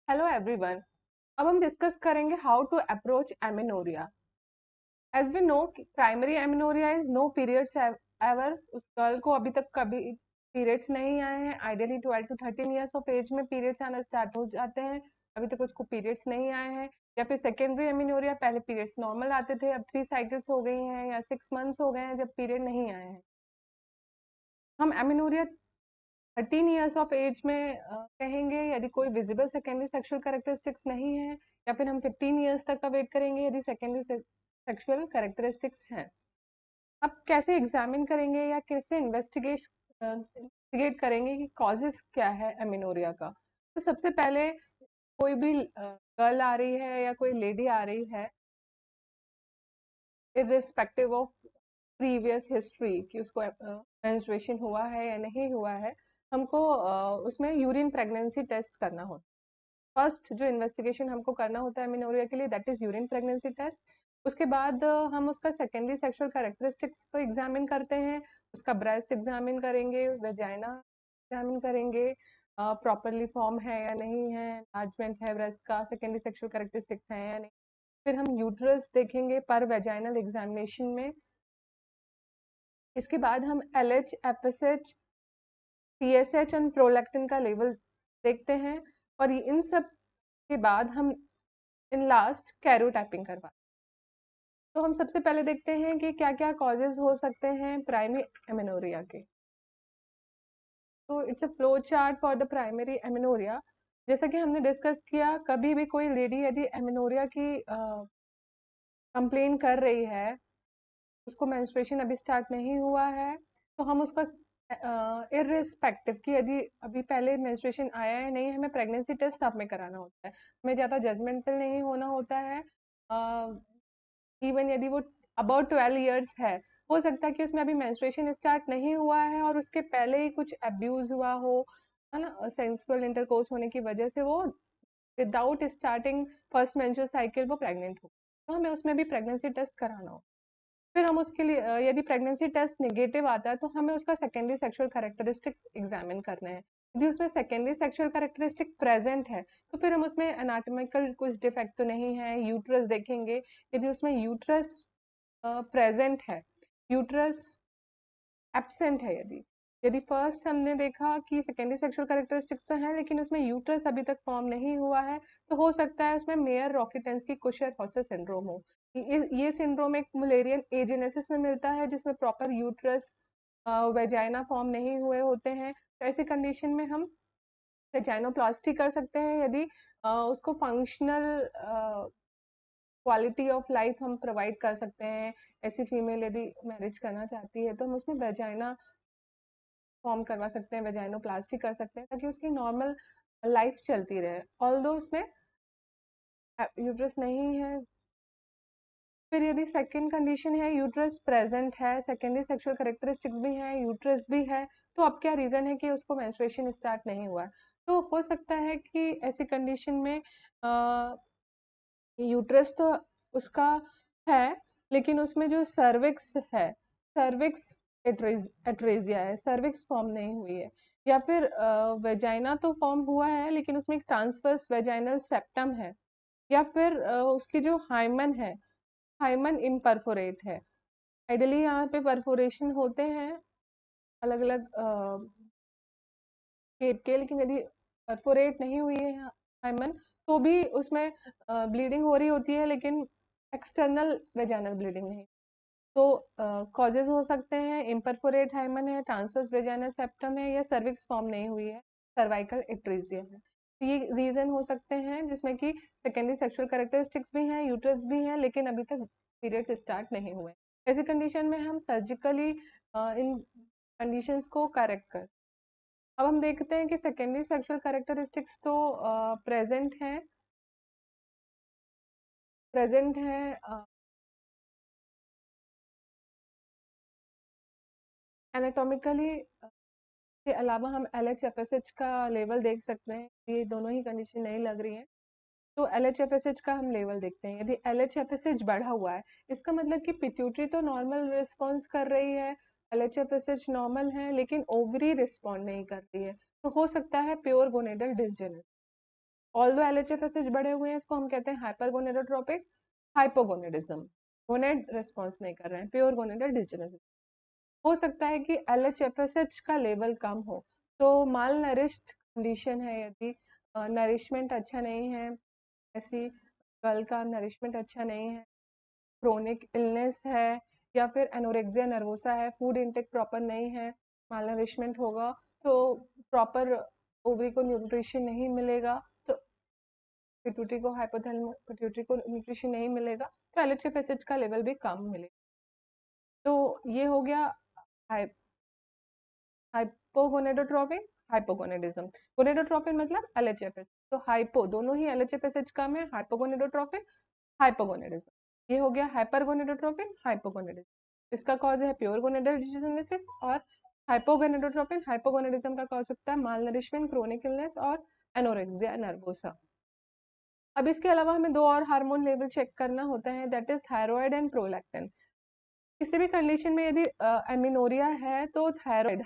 Hello everyone. अब हम discuss करेंगे how to approach amenorrhoea. As we know primary amenorrhoea is no periods ever. उस girl को अभी तक कभी पीरियड्स नहीं आए हैं। Ideally 12 to 13 years of age में पीरियड्स आना स्टार्ट हो जाते हैं। अभी तक उसको पीरियड्स नहीं आए हैं। या फिर सेकेंडरी एमिनोरिया, पहले पीरियड्स नॉर्मल आते थे, अब 3 साइकिल्स हो गई हैं या 6 मंथ्स हो गए हैं जब पीरियड नहीं आए हैं। हम एमिनोरिया 13 ईयर्स ऑफ एज में कहेंगे यदि कोई विजिबल सेकेंडरी सेक्सुअल कैरेक्टरिस्टिक्स नहीं है, या फिर हम 15 ईयर्स तक का वेट करेंगे यदि सेकेंडरी सेक्सुअल कैरेक्टरिस्टिक्स हैं। अब कैसे एग्जामिन करेंगे या कैसे इन्वेस्टिगेट करेंगे कि कॉजेस क्या है एमिनोरिया का। तो सबसे पहले कोई भी गर्ल आ रही है या कोई लेडी आ रही है, इर्रिस्पेक्टिव ऑफ प्रीवियस हिस्ट्री कि उसको मेंस्ट्रुएशन हुआ है या नहीं हुआ है, हमको उसमें यूरिन प्रेगनेंसी टेस्ट करना होता है। फर्स्ट जो इन्वेस्टिगेशन हमको करना होता है एमिनोरिया के लिए, that is urine pregnancy test. उसके बाद हम उसका सेकेंडरी सेक्सुअल कैरेक्टरिस्टिक्स को एग्जामिन करते हैं। उसका ब्रेस्ट एग्जामिन करेंगे, वेजाइना एग्जामिन करेंगे, प्रॉपरली फॉर्म है या नहीं है, एनलार्जमेंट है ब्रेस्ट का, सेकेंडरी सेक्सुअल कैरेक्टरिस्टिक्स है या नहीं। फिर हम यूट्रस देखेंगे पर वेजाइनल एग्जामिनेशन में। इसके बाद हम LH, FSH, TSH और प्रोलैक्टिन का लेवल देखते हैं। और इन सब के बाद हम इन लास्ट कैरोटाइपिंग करवाते हैं। तो हम सबसे पहले देखते हैं कि क्या क्या कॉजेज हो सकते हैं प्राइमरी एमिनोरिया के। तो it's a flow chart for the primary amenorrhoea. जैसा कि हमने डिस्कस किया, कभी भी कोई लेडी यदि एमिनोरिया की कंप्लेन कर रही है, उसको मेंस्ट्रुएशन अभी स्टार्ट नहीं हुआ है, तो हम उसका इर्रिस्पेक्टिव कि यदि अभी पहले मेंस्ट्रुएशन आया है नहीं, हमें प्रेगनेंसी टेस्ट सब में कराना होता है। हमें ज़्यादा जजमेंटल नहीं होना होता है। इवन यदि वो अबाउट 12 ईयर्स है, हो सकता है कि उसमें अभी मेंस्ट्रुएशन स्टार्ट नहीं हुआ है और उसके पहले ही कुछ अब्यूज हुआ हो, है ना, सेक्सुअल इंटरकोर्स होने की वजह से वो without starting first menstrual cycle वो प्रेग्नेंट हो, तो हमें उसमें भी प्रेगनेंसी टेस्ट कराना हो। फिर हम उसके लिए यदि प्रेगनेंसी टेस्ट नेगेटिव आता है तो हमें उसका सेकेंडरी सेक्सुअल कैरेक्टरिस्टिक्स एग्जामिन करने हैं। यदि उसमें सेकेंडरी सेक्सुअल कैरेक्टरिस्टिक प्रेजेंट है तो फिर हम उसमें एनाटॉमिकल कुछ डिफेक्ट तो नहीं है, यूट्रस देखेंगे। यदि उसमें यूट्रस प्रेजेंट है, यूट्रस एब्सेंट है, यदि यदि फर्स्ट हमने देखा कि सेकेंडरी सेक्सुअल कैरेक्टरिस्टिक्स तो है लेकिन उसमें यूट्रस अभी तक फॉर्म नहीं हुआ है, तो हो सकता है उसमें मेयर रॉकेटेंस्की कुशर हॉर्सर सिंड्रोम हो। ये सिंड्रोम एक मुलेरियन एजेनेसिस में मिलता है जिसमें प्रॉपर यूट्रस वेजाइना फॉर्म नहीं हुए होते हैं। तो ऐसी कंडीशन में हम वेजाइनोप्लास्टी कर सकते हैं यदि उसको फंक्शनल क्वालिटी ऑफ लाइफ हम प्रोवाइड कर सकते हैं। ऐसी फीमेल यदि मैरिज करना चाहती है तो हम उसमें वेजाइना फॉर्म करवा सकते हैं, वेजाइनोप्लास्टी कर सकते हैं ताकि उसकी नॉर्मल लाइफ चलती रहे ऑल्दो उसमें यूट्रस नहीं है। फिर यदि सेकंड कंडीशन है यूट्रस प्रेजेंट है, सेकेंडरी सेक्सुअल कैरेक्टरिस्टिक्स भी है, यूट्रस भी है, तो अब क्या रीजन है कि उसको मेंस्ट्रुएशन स्टार्ट नहीं हुआ है। तो हो सकता है कि ऐसी कंडीशन में यूट्रस तो उसका है लेकिन उसमें जो सर्विक्स है, सर्विक्स एट्रेजिया है, सर्विक्स फॉर्म नहीं हुई है। या फिर वेजाइना तो फॉर्म हुआ है लेकिन उसमें एक ट्रांसवर्स वेजाइनल सेप्टम है। या फिर उसकी जो हाइमन है, हाइमन इम्परफोरेट है। आइडियली यहाँ पे परफोरेशन होते हैं अलग अलग शेप के, लेकिन यदि परफोरेट नहीं हुई है हाइमन तो भी उसमें ब्लीडिंग हो रही होती है लेकिन एक्सटर्नल वेजाइनल ब्लीडिंग नहीं। तो कॉजेज हो सकते हैं इम्परफोरेट हाइमन है, ट्रांसवर्स वेजाइनल सेप्टम है, या सर्विक्स फॉर्म नहीं हुई है, सर्वाइकल एट्रीजिया है। तो ये रीजन हो सकते हैं जिसमें कि सेकेंडरी सेक्सुअल कैरेक्टरिस्टिक्स भी हैं, यूट्रस भी है, लेकिन अभी तक पीरियड्स स्टार्ट नहीं हुए। ऐसी कंडीशन में हम सर्जिकली इन कंडीशंस को करेक्ट कर। अब हम देखते हैं कि सेकेंडरी सेक्सुअल कैरेक्टरिस्टिक्स तो प्रेजेंट हैं, प्रेजेंट हैं। एनाटॉमिकली के अलावा हम LH-FSH का लेवल देख सकते हैं। ये दोनों ही कंडीशन नहीं लग रही है तो LH-FSH का हम लेवल देखते हैं। यदि LH-FSH बढ़ा हुआ है, इसका मतलब कि पिट्यूटरी तो नॉर्मल रिस्पॉन्स कर रही है, LH-FSH नॉर्मल है, लेकिन ओवरी रिस्पॉन्ड नहीं कर रही है, तो हो सकता है pure gonadal dysgenesis. Although LHFSH बढ़े हुए हैं, इसको हम कहते हैं हाइपरगोनेडोट्रोपिक हाइपोगोनेडिज्म। गोनेड रिस्पॉन्स नहीं कर रहे हैं, प्योर गोनेडल डिजेनेसिस। हो सकता है कि LHFSH का लेवल कम हो, तो माल नरिश्ड कंडीशन है, यदि नरिशमेंट अच्छा नहीं है, ऐसी गर्ल का नरिशमेंट अच्छा नहीं है, क्रोनिक इलनेस है, या फिर एनोरेक्सिया नर्वोसा है, फूड इंटेक प्रॉपर नहीं है, माल नरिशमेंट होगा, तो प्रॉपर ओवरी को न्यूट्रिशन नहीं मिलेगा, तो पिट्यूटरी को हाइपोथैलेमस पिट्यूटरी को न्यूट्रिशन नहीं मिलेगा, तो LHFSH का लेवल भी कम मिलेगा। तो ये हो गया हाइपोगोनेडोट्रोपिन हाइपोगोनेडिज्म। गोनेडोट्रोपिन मतलब LHFSH, तो हाइपो दोनों ही LHFSH कम है, हाइपोगोनेडोट्रोपिन हाइपोगोनेडिज्म। ये हो गया हाइपरगोनेडोट्रोपिन हाइपोगोनेडिज्म। इसका कॉज है प्योर गोनेडल डिजीनेसिस, और हाइपोगोनेडोट्रोपिन हाइपोगोनेडिज्म का कॉज सकता है माल नरिशमेंट, क्रोनिक इलनेस और एनोरेक्सिया नर्वोसा। अब इसके अलावा हमें दो और हार्मोन लेवल चेक करना होता है, that is thyroid and prolactin. किसी भी कंडीशन में यदि एमिनोरिया है तो थायराइड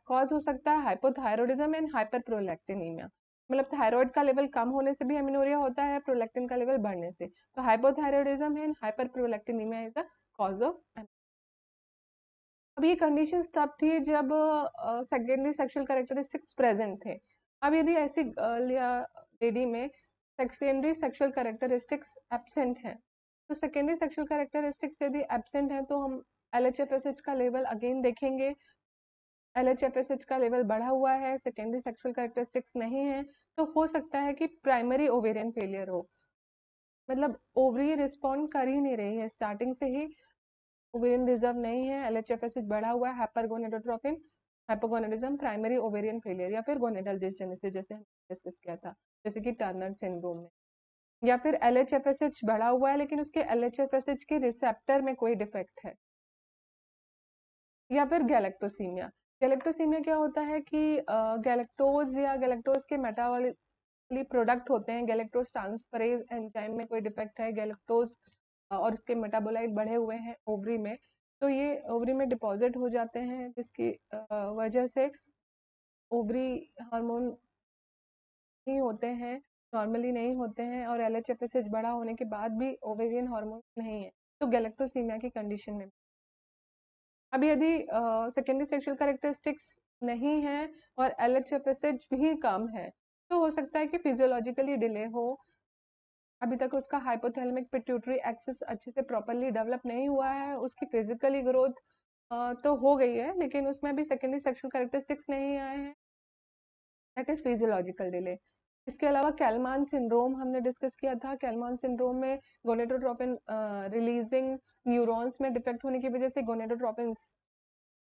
कॉज हो सकता है हाइपोथायरॉयडिज्म एंड हाइपरप्रोलैक्टिनीमिया। मतलब थायराइड का लेवल कम होने से भी एमिनोरिया होता है, प्रोलैक्टिन का लेवल बढ़ने से। तो hypothyroidism and hyperprolactinemia is a cause of. अब ये कंडीशंस तब थी जब सेकेंडरी सेक्सुअल कैरेक्टरिस्टिक्स प्रेजेंट थे। अब यदि ऐसी गर्ल या लेडी में सेकेंडरी सेक्सुअल कैरेक्टरिस्टिक्स एब्सेंट है, तो सेकेंडरी सेक्सुअल कैरेक्टरिस्टिक्स यदि एब्सेंट है तो हम LHFSH का लेवल अगेन देखेंगे। LHFSH का लेवल बढ़ा हुआ है, सेकेंडरी सेक्सुअल कैरेक्टरिस्टिक्स नहीं है, तो हो सकता है कि प्राइमरी ओवेरियन फेलियर हो, मतलब ओवरी रिस्पॉन्ड कर ही नहीं रही है, स्टार्टिंग से ही ओवेरियन रिजर्व नहीं है, LHFSH बढ़ा हुआ है, हाइपरगोनेडोट्रोपिन हाइपोगोनेडिज्म, प्राइमरी ओवेरियन फेलियर, या फिर गोनेडल डिसजेनेसिस जैसे हमने डिस्कस किया था, जैसे कि टर्नर सिंड्रोम में। या फिर LHFSH बढ़ा हुआ है लेकिन उसके LHFSH के रिसेप्टर में कोई डिफेक्ट है। या फिर गैलेक्टोसीमिया। गैलेक्टोसीमिया क्या होता है कि गैलेक्टोज या गैलेक्टोज के मेटाबॉलिक प्रोडक्ट होते हैं, गैलेक्टोज ट्रांसफरेज एंजाइम में कोई डिफेक्ट है, गैलेक्टोज और उसके मेटाबोलाइट बढ़े हुए हैं ओवरी में, तो ये ओवरी में डिपॉजिट हो जाते हैं, जिसकी वजह से ओवरी हार्मोन नहीं होते हैं, नॉर्मली नहीं होते हैं, और LHFSH बड़ा होने के बाद भी ओवेरियन हार्मोन नहीं है, तो गैलेक्टोसीमिया की कंडीशन में। अब यदि सेकेंडरी सेक्सुअल कैरेक्टरिस्टिक्स नहीं है और LHFSH भी कम है, तो हो सकता है कि फिजियोलॉजिकली डिले हो, अभी तक उसका हाइपोथैलेमिक पिट्यूटरी एक्सिस अच्छे से प्रॉपरली डेवलप नहीं हुआ है, उसकी फिजिकली ग्रोथ तो हो गई है लेकिन उसमें भी सेकेंडरी सेक्सुअल कैरेक्टरिस्टिक्स नहीं आए हैं, दैट इज फिजियोलॉजिकल डिले। इसके अलावा कैलमान सिंड्रोम हमने डिस्कस किया था। कैलमान सिंड्रोम में गोनेडोट्रोपिन रिलीजिंग न्यूरॉन्स में डिफेक्ट होने की वजह से गोनेडोट्रोपिन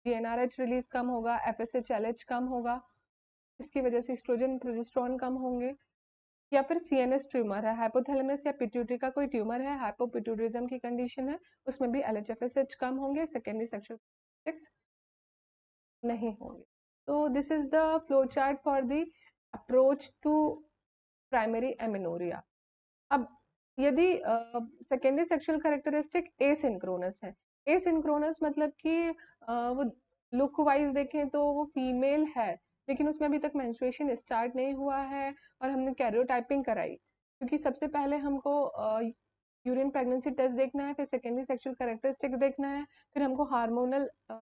GnRH रिलीज कम होगा, FSH-LH कम होगा, इसकी वजह से एस्ट्रोजन प्रोजेस्टेरोन कम होंगे। या फिर CNS ट्यूमर है, हाइपोथैलेमस या पिट्यूटरी का कोई ट्यूमर है, हाइपोपिट्यूटरिज्म की कंडीशन है, उसमें भी LHFSH कम होंगे, सेकेंडरी सेक्सुअल नहीं होंगे। तो this is the flow chart for the approach to primary amenorrhoea. अब यदि सेकेंडरी सेक्सुअल कैरेक्टरिस्टिक एसिंक्रोनस है, एसिंक्रोनस मतलब कि वो लुक वाइज देखें तो वो फीमेल है लेकिन उसमें अभी तक मेंस्ट्रुएशन स्टार्ट नहीं हुआ है और हमने कैरियोटाइपिंग कराई, क्योंकि सबसे पहले हमको यूरिन प्रेगनेंसी टेस्ट देखना है, फिर सेकेंडरी सेक्सुअल कैरेक्टरिस्टिक देखना है, फिर हमको हार्मोनल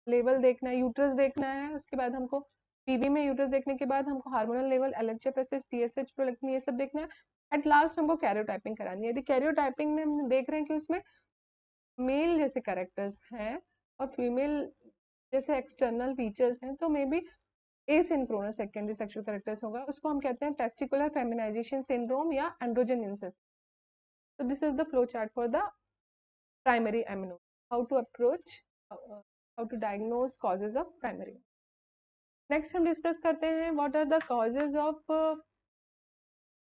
लेवल देखना है, यूट्रस देखना है, उसके बाद हमको PV में यूट्रस देखने के बाद हमको hormonal level LHFSH TSH prolactin ये सब देखना है। एट लास्ट हमको कैरियोटाइपिंग करानी है। यदि कैरियोटाइपिंग में हम देख रहे हैं कि उसमें मेल जैसे कैरेक्टर्स हैं और फीमेल जैसे एक्सटर्नल फीचर्स हैं, तो may be asynchronous secondary sexual characters होगा, उसको हम कहते हैं टेस्टिकुलर फेमिनाइजेशन सिंड्रोम या androgen इंसेस। So this is the flow chart for the primary amenorrhea. How to approach, how to diagnose causes of primary. Next हम discuss करते हैं what are the causes of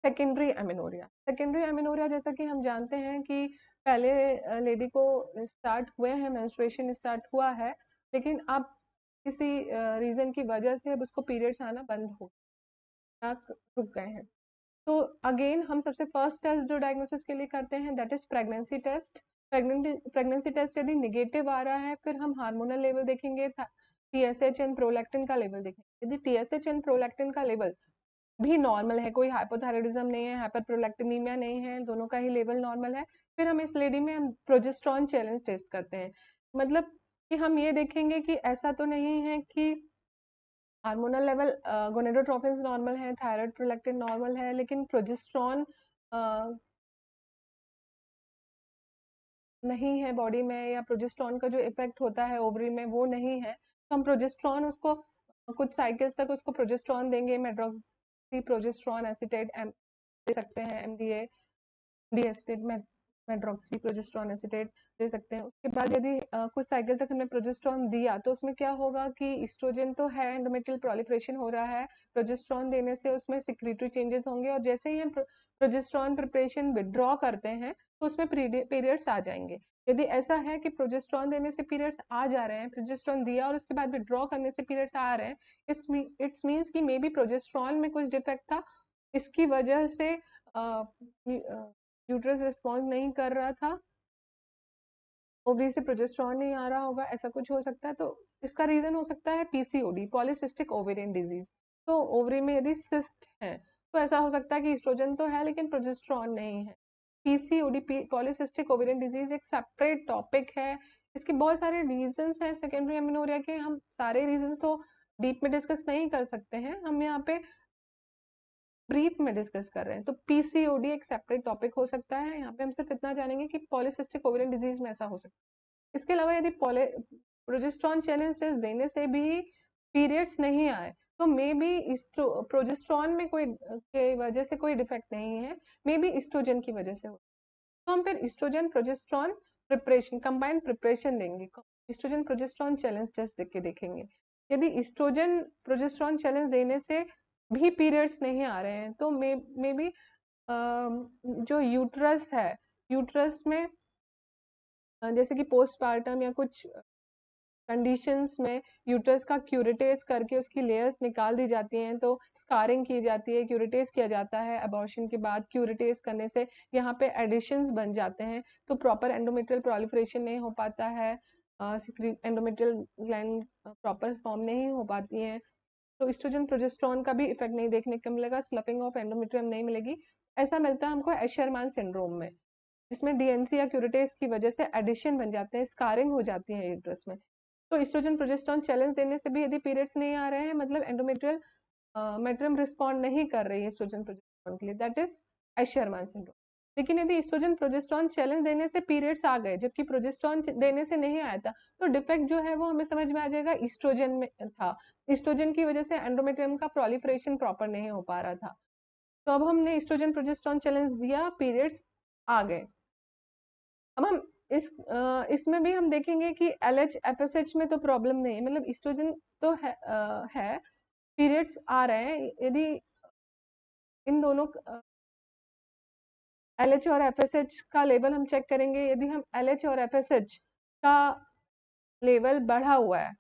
secondary amenorrhoea. Secondary amenorrhoea जैसा कि हम जानते हैं कि पहले लेडी को स्टार्ट हुए हैं, मेंस्ट्रुएशन स्टार्ट हुआ है, लेकिन अब किसी रीजन की वजह से अब उसको पीरियड्स आना बंद हो रुक गए हैं। तो अगेन हम सबसे फर्स्ट टेस्ट जो डायग्नोसिस के लिए करते हैं that is pregnancy test. Pregnancy test यदि निगेटिव आ रहा है फिर हम हार्मोनल लेवल देखेंगे, TSH एंड प्रोलैक्टिन का लेवल देखेंगे। यदि TSH एंड प्रोलैक्टिन का लेवल भी नॉर्मल है, कोई हाइपोथायराइडिज्म नहीं है, हाइपरप्रोलैक्टिनीमिया नहीं है, दोनों का ही लेवल नॉर्मल है। फिर हम इस लेडी में हम प्रोजेस्टेरॉन चैलेंज टेस्ट करते हैं, मतलब कि हम ये देखेंगे कि ऐसा तो नहीं है कि हार्मोनल लेवल गोनेडोट्रोपिन नॉर्मल है, थायराइड प्रोलैक्टिन नॉर्मल है, लेकिन प्रोजेस्टेरॉन नहीं है बॉडी में, या प्रोजेस्टेरॉन का जो इफेक्ट होता है ओवरी में वो नहीं है, तो हम प्रोजेस्टेरॉन उसको कुछ साइकिल्स तक उसको प्रोजेस्टेरॉन देंगे, मेड्रोक्सी प्रोजेस्टेरॉन एसीटेट दे सकते हैं, MDA D acetate medroxyprogesterone acetate दे सकते हैं। उसके बाद यदि कुछ साइकिल तक हमने प्रोजेस्टेरॉन दिया तो उसमें क्या होगा कि इस्ट्रोजन तो है, एंडोमेट्रियल प्रोलिफरेशन हो रहा है, प्रोजेस्टेरॉन देने से उसमें सिक्रीटरी चेंजेस होंगे, और जैसे ही हम प्रोजेस्टेरॉन प्रिपरेशन विदड्रॉ करते हैं तो उसमें पीरियड्स आ जाएंगे। यदि ऐसा है कि प्रोजेस्टेरॉन देने से पीरियड्स आ जा रहे हैं, प्रोजेस्टेरॉन दिया और उसके बाद विदड्रॉ करने से पीरियड्स आ रहे हैं, इट्स मीन्स कि मे बी प्रोजेस्टेरॉन में कुछ डिफेक्ट था, इसकी वजह से यूट्रस रिस्पॉन्स नहीं कर रहा था, ओवरी से प्रोजेस्टेरॉन नहीं आ रहा होगा, ऐसा कुछ हो सकता है। तो इसका रीजन हो सकता है पीसीओडी, पॉलीसिस्टिक ओवेरियन डिजीज। तो ओवरी में यदि सिस्ट है तो ऐसा हो सकता है कि एस्ट्रोजन तो है लेकिन प्रोजेस्टेरॉन नहीं है। पीसीओडी, पॉलीसिस्टिक ओवेरियन डिजीज एक सेपरेट टॉपिक है, इसके बहुत सारे रीजंस हैं सेकेंडरी एमेनोरिया के, हम सारे रीजंस तो डीप में डिस्कस नहीं कर सकते हैं, हम यहाँ पे ब्रीफ में डिस्कस कर रहे हैं। तो पीसीओडी एक सेपरेट टॉपिक हो सकता है, यहाँ पे हम सिर्फ इतना जानेंगे कि पॉलीसिस्टिक ओवेरियन डिजीज में ऐसा हो सकता है। इसके अलावा यदि प्रोजेस्टेरॉन चैलेंजेस देने से भी पीरियड्स नहीं आए तो मे बी प्रोजेस्टेरॉन में कोई के वजह से कोई डिफेक्ट नहीं है, मे बी इस्ट्रोजन की वजह से हो। तो हम फिर oestrogen progesterone preparation, combined preparation देंगे, इस्ट्रोजन प्रोजेस्टेरॉन चैलेंज टेस्ट देख के देखेंगे। यदि इस्ट्रोजन प्रोजेस्टेरॉन चैलेंज देने से भी पीरियड्स नहीं आ रहे हैं तो मे बी जो यूट्रस है, यूट्रस में जैसे कि पोस्टपार्टम या कुछ कंडीशंस में यूट्रस का क्यूरेटेज करके उसकी लेयर्स निकाल दी जाती हैं, तो स्कारिंग की जाती है, क्यूरेटेज किया जाता है अबॉर्शन के बाद, क्यूरेटेज करने से यहाँ पे एडिशंस बन जाते हैं, तो प्रॉपर एंडोमेट्रियल प्रोलिफरेशन नहीं हो पाता है, एंडोमेट्रियल ग्लैंड प्रॉपर फॉर्म नहीं हो पाती हैं, तो इस्ट्रोजन प्रोजेस्टेरॉन का भी इफेक्ट नहीं देखने को मिलेगा, स्लपिंग ऑफ एंडोमेट्रियम नहीं मिलेगी। ऐसा मिलता है हमको एशरमान सिंड्रोम में, जिसमें डीएनसी या क्यूरेटेज की वजह से एडिशन बन जाते हैं, स्कारिंग हो जाती है यूट्रस में। तो इस्ट्रोजन प्रोजेस्टेरॉन चैलेंज देने से भी यदि पीरियड्स नहीं आ रहे हैं, मतलब एंडोमेट्रियल मेट्रियम रिस्पॉन्ड नहीं कर रही है इस्ट्रोजन प्रोजेस्टेरॉन के लिए, दैट इज एशरमान सिंड्रोम। लेकिन यदि इस्ट्रोजन प्रोजेस्टेरॉन चैलेंज देने से पीरियड्स आ गए जबकि प्रोजेस्टेरॉन देने से नहीं आया था, तो डिफेक्ट जो है वो हमें समझ में आ जाएगा इस्ट्रोजन में था, इस्ट्रोजन की वजह से एंडोमेट्रियम का प्रोलिफरेशन प्रॉपर नहीं हो पा रहा था। तो अब हमने इस्ट्रोजन प्रोजेस्टेरॉन चैलेंज दिया, पीरियड्स आ गए। अब हम इसमें भी हम देखेंगे कि एलएच एफएसएच में तो प्रॉब्लम नहीं है, मतलब इस्ट्रोजन तो है, पीरियड्स आ रहे हैं, यदि इन दोनों एलएच और एफएसएच का लेवल हम चेक करेंगे, यदि हम एलएच और एफएसएच का लेवल बढ़ा हुआ है,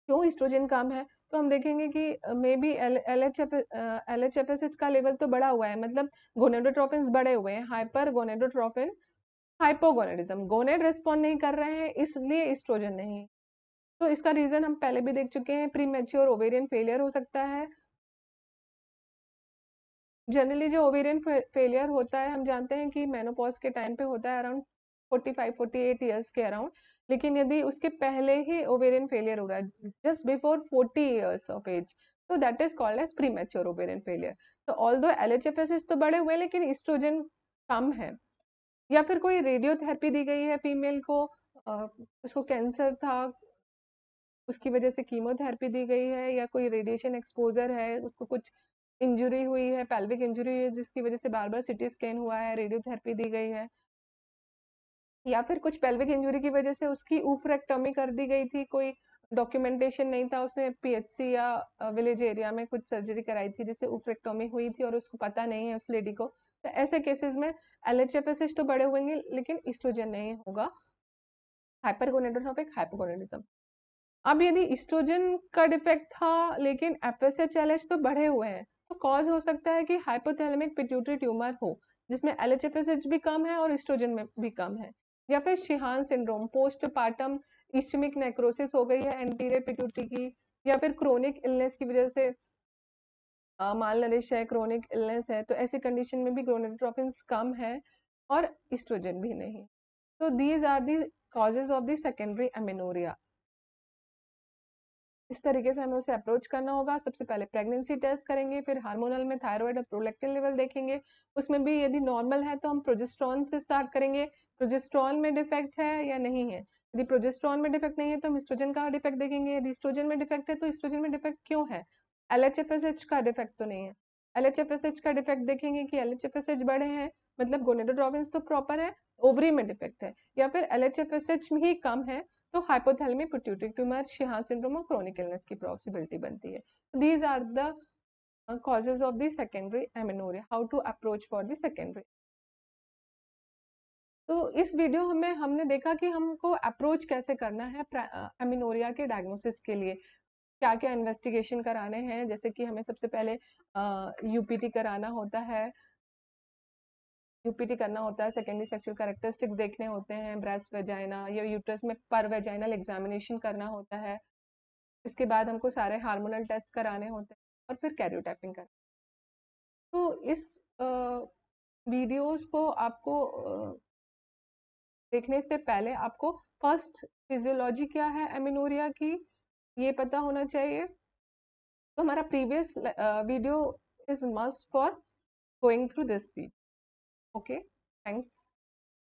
क्यों इस्ट्रोजन कम है, तो हम देखेंगे कि मे बी एलएचएफएसएच का लेवल तो बढ़ा हुआ है, मतलब गोनेडोट्रोपिन्स बढ़े हुए हैं, hyper gonadotropin hypogonadism, gonad respond नहीं कर रहे हैं इसलिए इस्ट्रोजन नहीं। तो इसका रीजन हम पहले भी देख चुके हैं, प्री मैच्योर ओवेरियन फेलियर हो सकता है। जनरली जो ओवेरियन फेलियर होता है हम जानते हैं कि मेनोपॉज के टाइम पे होता है, अराउंड 45-48 ईयर्स के अराउंड, लेकिन यदि उसके पहले ही ओवेरियन फेलियर हो रहा है just before 40 years of age, तो that is called as premature ovarian failure. तो ऑल्दो एलएचएफएसएच तो बढ़े हुए हैं लेकिन इस्ट्रोजन कम है, या फिर कोई रेडियोथेरेपी दी गई है फीमेल को, उसको कैंसर था उसकी वजह से कीमोथेरेपी दी गई है, या कोई रेडिएशन एक्सपोजर है, उसको कुछ इंजरी हुई है, पेल्विक इंजरी है जिसकी वजह से बार बार सीटी स्कैन हुआ है, रेडियोथेरेपी दी गई है, या फिर कुछ पेल्विक इंजरी की वजह से उसकी ऊफरेक्टोमी कर दी गई थी, कोई डॉक्यूमेंटेशन नहीं था, उसने पीएचसी या विलेज एरिया में कुछ सर्जरी कराई थी जिससे ऊफरेक्टोमी हुई थी और उसको पता नहीं है उस लेडी को, तो ऐसे केसेस में एलएचएफएसएच तो बड़े होंगे लेकिन इस्ट्रोजन नहीं होगा, हाइपरगोनेडोट्रोपिक हाइपोगोनेडिज्म। अब यदि इस्ट्रोजन का डिफेक्ट था लेकिन एफएसएच एलएच तो बढ़े हुए हैं, तो कॉज हो सकता है कि हाइपोथैलेमिक पिट्यूटरी ट्यूमर हो जिसमें एलएचएफएसएच भी कम है और इस्ट्रोजन में भी कम है, या फिर शिहान सिंड्रोम, पोस्टपार्टम इस्चमिक नेक्रोसिस हो गई है एंटीरियर पिट्यूटरी की, या फिर क्रोनिक इलनेस की वजह से माल नरिश है, क्रोनिक इलनेस है, तो ऐसी कंडीशन में भी गोनेडोट्रोपिन्स कम है और इस्ट्रोजन भी नहीं। तो these are the causes of the secondary amenorrhoea. इस तरीके से हमें उसे अप्रोच करना होगा। सबसे पहले प्रेगनेंसी टेस्ट करेंगे, फिर हार्मोनल में थायराइड और प्रोलैक्टिन लेवल देखेंगे। उसमें भी यदि नॉर्मल है तो हम प्रोजेस्टेरॉन से स्टार्ट करेंगे, प्रोजेस्टेरॉन में डिफेक्ट है या नहीं है। यदि प्रोजेस्टेरॉन में डिफेक्ट नहीं है तो हम एस्ट्रोजन का डिफेक्ट देखेंगे। यदि एस्ट्रोजन में डिफेक्ट है तो एस्ट्रोजन में डिफेक्ट क्यों है, एलएचएफएसएच का डिफेक्ट तो नहीं है। एलएचएफएसएच का डिफेक्ट देखेंगे कि एलएचएफएसएच बड़े हैं, मतलब गोनेडोट्रोपिन्स तो प्रॉपर है, ओवरी में डिफेक्ट है, या फिर एलएचएफएसएच ही कम है तो hypothalamic pituitary tumour, Sheehan syndrome और क्रोनिक इलनेस की पॉसिबिलिटी बनती है। These are the causes of the secondary amenorrhea, how to approach for the secondary। तो इस वीडियो में हमने देखा कि हमको अप्रोच कैसे करना है एमिनोरिया के डायग्नोसिस के लिए, क्या क्या इन्वेस्टिगेशन कराने हैं। जैसे कि हमें सबसे पहले यूपीटी कराना होता है, यूपीटी करना होता है, सेकेंडरी सेक्सुअल कैरेक्टरिस्टिक देखने होते हैं, ब्रेस्ट वेजाइना या यूट्रस में पर वेजाइनल एग्जामिनेशन करना होता है। इसके बाद हमको सारे हार्मोनल टेस्ट कराने होते हैं और फिर कैरियोटाइपिंग कर। तो इस वीडियोस को आपको देखने से पहले आपको फर्स्ट फिजियोलॉजी क्या है एमिनोरिया की ये पता होना चाहिए। तो हमारा previous video is must for going through this video. Okay, thanks.